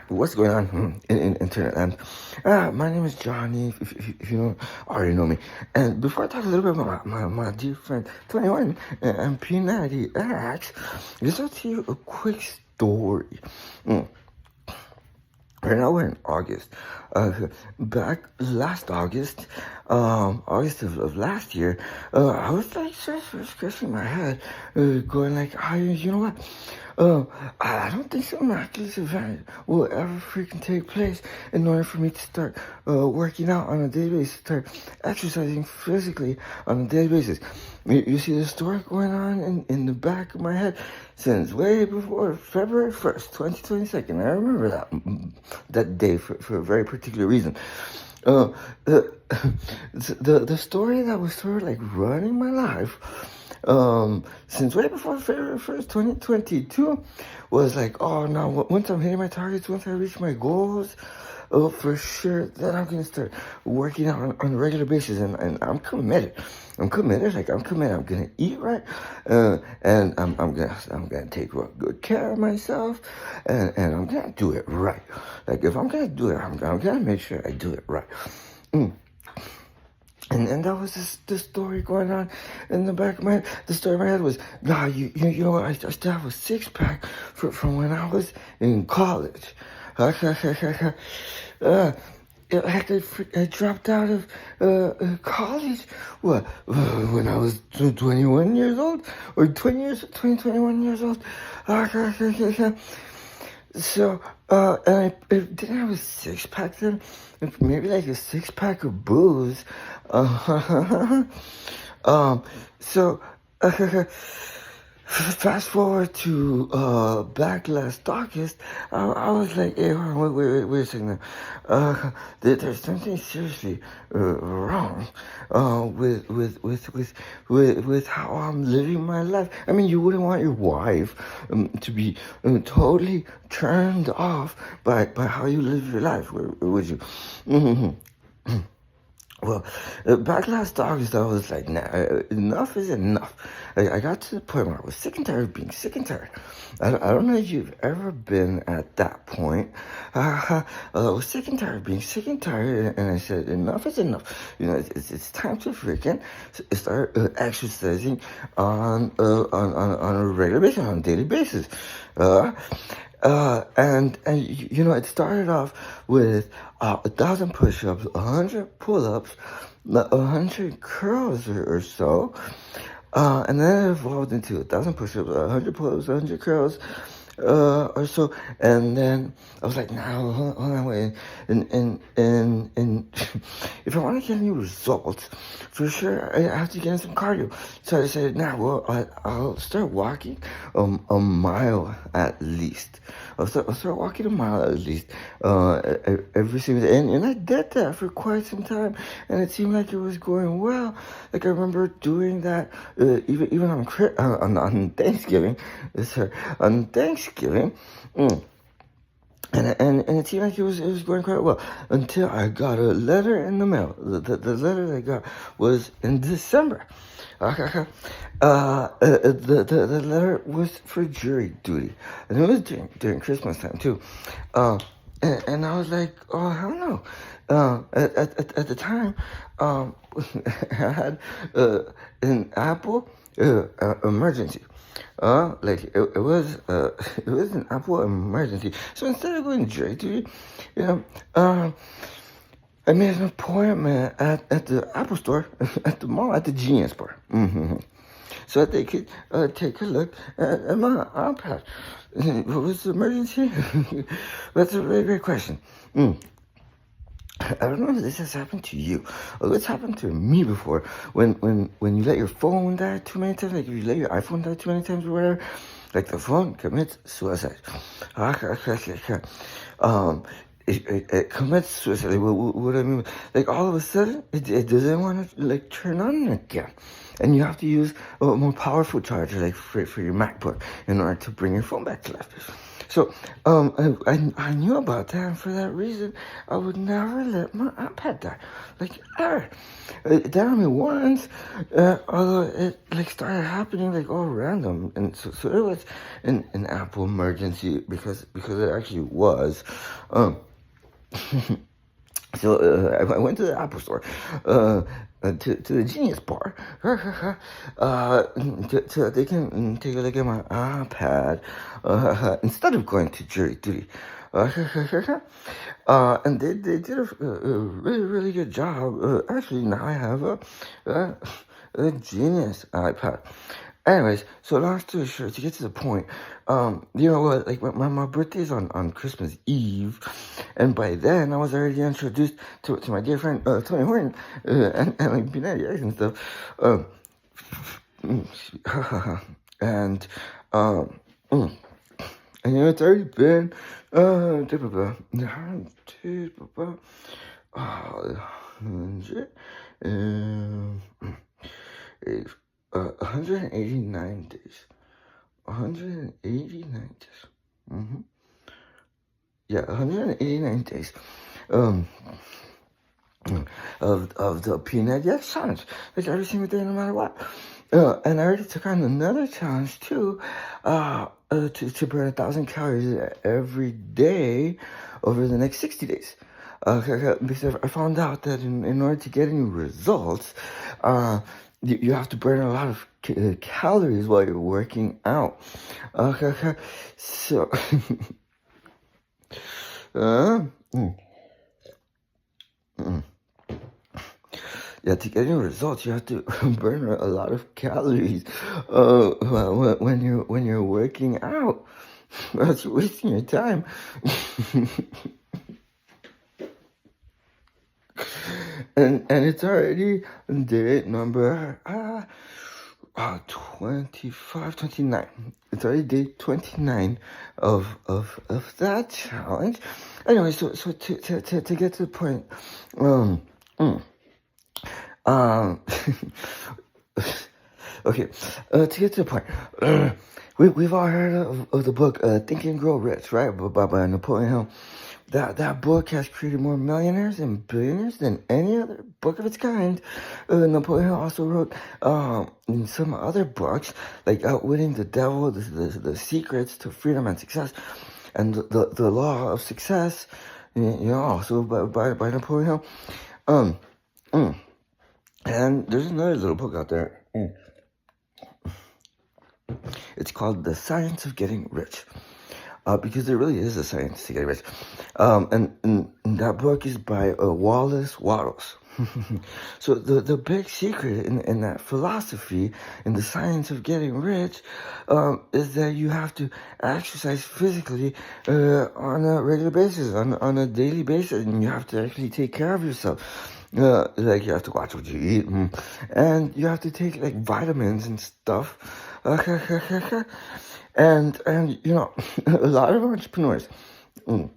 What's going on in internet land? My name is Johnny, if you don't already know me. And before I talk a little bit about my dear friend 21 and P90X, just to tell you a quick story. Right now we're in August. Back last August, August of last year, I was like scratching my head, going like, you know what? I don't think some miraculous event will ever freaking take place in order for me to start working out on a daily basis, start exercising physically on a daily basis. You see the story going on in the back of my head since way before February 1st, 2022. I remember that day for a very particular reason. The story that was sort of like running my life since way before February 1st, 2022 was like, oh no, once I'm hitting my targets, once I reach my goals, oh, for sure, then I'm gonna start working out on a regular basis, and I'm committed. I'm committed. I'm gonna eat right, and I'm gonna take good care of myself, and I'm gonna do it right. Like if I'm gonna do it, I'm gonna make sure I do it right. And that was the story going on in the back of my head. The story in my head was, God, you know what? I still have a six-pack from when I was in college. I dropped out of college, when I was 21 years old? Or 21 years old? So, and I didn't have a six-pack then. Maybe like a six-pack of booze. So, fast forward to back last August, I was like, hey, wait a second. There's something seriously wrong with how I'm living my life. I mean, you wouldn't want your wife to be totally turned off by how you live your life, would you? Well, back last August, I was like, nah, enough is enough. I got to the point where I was sick and tired of being sick and tired. I don't know if you've ever been at that point. I was sick and tired of being sick and tired, and I said, enough is enough. You know, it's time to freaking start exercising on a regular basis, on a daily basis. And you know, it started off with 1,000 push-ups, 100 pull-ups, 100 curls or so, and then it evolved into 1,000 push-ups, 100 pull-ups, 100 curls, or so, and then I was like, no, hold on, wait, and if I want to get any results, for sure, I have to get in some cardio. So I decided, I'll start walking a mile at least. I'll start walking a mile at least every single day, and I did that for quite some time, and it seemed like it was going well. Like I remember doing that even on Thanksgiving. On Thanksgiving. And it seemed like it was going quite well until I got a letter in the mail. The letter I got was in December. The letter was for jury duty, and it was during Christmas time too. And I was like, oh hell no. At the time, I had an Apple emergency. Like it was an Apple emergency. So instead of going straight to it, you know, I made an appointment at the Apple store, at the mall, at the Genius Bar. So that they could take a look at my iPad. What was the emergency? That's a very great question. I don't know if this has happened to you. Or it's happened to me before. When you let your phone die too many times, like if you let your iPhone die too many times or whatever, like the phone commits suicide. It commits suicide. What I mean, like all of a sudden, it doesn't want to like turn on again, and you have to use a more powerful charger, like for your MacBook, in order to bring your phone back to life. So, I knew about that, and for that reason, I would never let my iPad die. Like, ever. It died on me once, although it, like, started happening, like, all random. And so it was an Apple emergency, because it actually was. Um, So I went to the Apple Store, to the Genius Bar, so they can take a look at my iPad instead of going to jury duty. And they did a really, really good job. Actually, now I have a Genius iPad. Anyways, so long story short, to get to the point, you know what, like my birthday's on Christmas Eve, and by then I was already introduced to my dear friend Tony Horton, and like Benetti X and stuff, and mm, and you know it's already been hundred 189 days. 189 days. Yeah, 189 days. Um, of the Peanut X challenge. Like every single day, no matter what. And I already took on another challenge too, to burn 1,000 calories every day over the next 60 days. Because I found out that in order to get any results, you have to burn a lot of calories while you're working out. So, yeah, to get any results, you have to burn a lot of calories when you're working out. That's wasting your time. and it's already day number 25, 29. It's already day 29 of that challenge. Anyway, so to get to the point, okay, to get to the point, we've all heard of the book Think and Grow Rich, right? By Napoleon Hill. That book has created more millionaires and billionaires than any other book of its kind. Napoleon Hill also wrote some other books like Outwitting the Devil, the Secrets to Freedom and Success, and the Law of Success. You know, also by Napoleon Hill. And there's another little book out there. It's called The Science of Getting Rich. Because there really is a science to getting rich. And that book is by Wallace Wattles. So the big secret in that philosophy, in the science of getting rich, is that you have to exercise physically on a regular basis, on a daily basis, and you have to actually take care of yourself. Like you have to watch what you eat, and you have to take like vitamins and stuff. And you know, a lot of entrepreneurs, and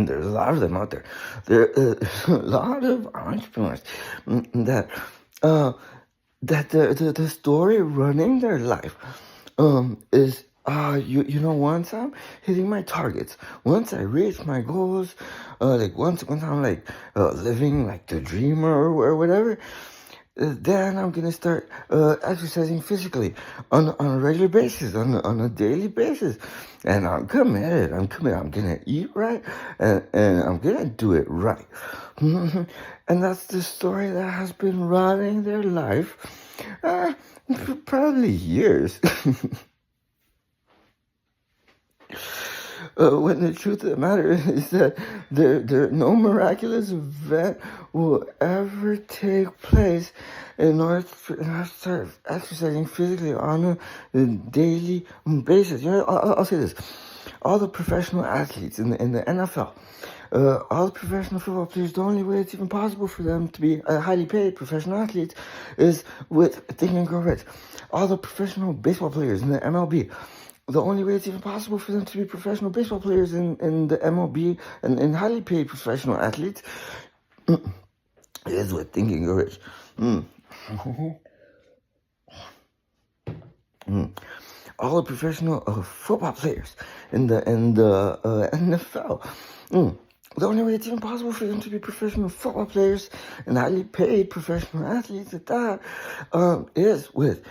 there's a lot of them out there. There's a lot of entrepreneurs that the story running their life is you know, once I'm hitting my targets, once I reach my goals, like once I'm like living like the dreamer or whatever, then I'm gonna start exercising physically on a regular basis, on a daily basis, and I'm committed. I'm gonna eat right, and I'm gonna do it right. And that's the story that has been running their life for probably years. When the truth of the matter is that there no miraculous event will ever take place in order to start exercising physically on a daily basis. You know, I'll say this: all the professional athletes in the NFL, all the professional football players, the only way it's even possible for them to be highly paid professional athletes is with Think and Grow Rich. All the professional baseball players in the MLB, the only way it's even possible for them to be professional baseball players in the MLB and highly paid professional athletes is with Think and Grow Rich. all the professional football players in the NFL. Mm. The only way it's even possible for them to be professional football players and highly paid professional athletes at that is with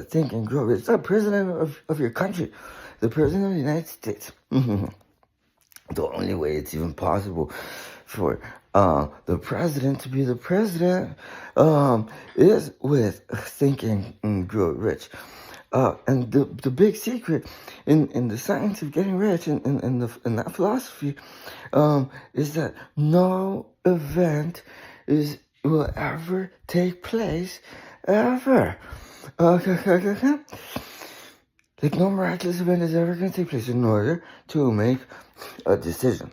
Think and Grow Rich. The president of your country, the president of the United States. The only way it's even possible for the president to be the president is with Think and Grow Rich. And the big secret in the science of getting rich and in that philosophy is that no event will ever take place ever. Like no miraculous event is ever going to take place in order to make a decision.